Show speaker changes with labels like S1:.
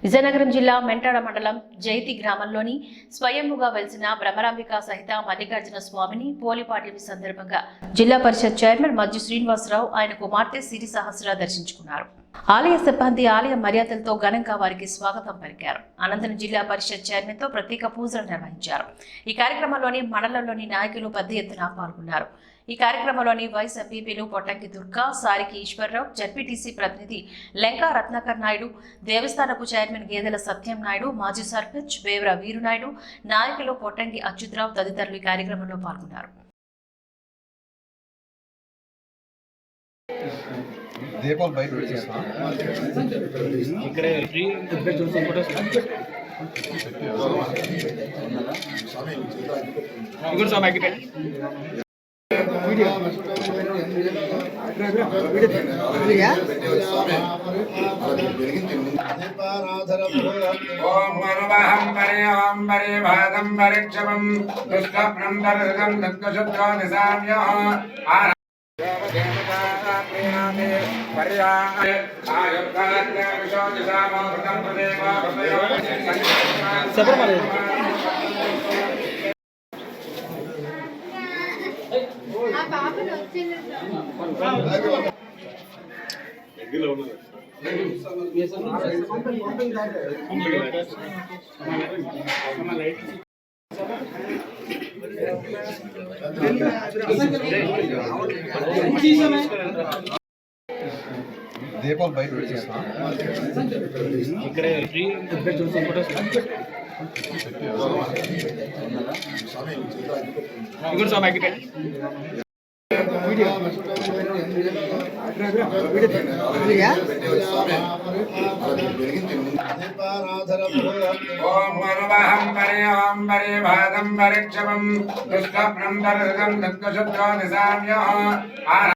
S1: విజయనగరం జిల్లా మెంటాడ మండలం జైతి గ్రామంలోని స్వయంభుగా వెలిసిన బ్రహ్మరాంబిక సహిత మల్లికార్జున స్వామిని పోలిపాడ్యమి సందర్భంగా జిల్లా పరిషత్ చైర్మన్ మజ్జు శ్రీనివాసరావు ఆయన కుమార్తె సిరి సహస్ర దర్శించుకున్నారు. ఆలయ సిబ్బంది ఆలయ మర్యాదలతో ఘనంగా వారికి స్వాగతం పలికారు. అనంతరం జిల్లా పరిషత్ చైర్మన్ తో ప్రత్యేక పూజలు నిర్వహించారు. ఈ కార్యక్రమంలోని మండలంలోని నాయకులు పెద్ద ఎత్తున పాల్గొన్నారు. ఈ కార్యక్రమంలోని వైస్ ఎంపీపీలు పొట్టంకి దుర్గా, సారికి ఈశ్వరరావు, జడ్పీటీసీ ప్రతినిధి లెంకా రత్నాకర్ నాయుడు, దేవస్థానపు చైర్మన్ గేదెల సత్యం నాయుడు, మాజీ సర్పంచ్ బేవర వీరునాయుడు, నాయకులు పొట్టంకి అచ్యుతరావు తదితరులు ఈ కార్యక్రమంలో పాల్గొన్నారు.
S2: దీపాలు బయట పెట్టేస్తాం.
S3: ఇక్కడే ఫ్రీ ఫోటోస్ ఇంకోటి సార్ మైక్
S4: ఓం మనవహం పరే ఓం పరే భాగం పరిక్షమం దుష్కప్నం దర్శనం దత్తశుద్ధో నిసామ్యో
S2: దీపాలు బయట పెట్టేస్తాం.
S3: ఇక్కడే ఫ్రీ ఫోటోస్ ఇంకోటి సార్ మైక్
S4: ఓం మనవహం పరే ఓం పరే భాగం పరిక్షమం దుష్కప్నం దర్శనం దత్తశుద్ధో నిసామ్యో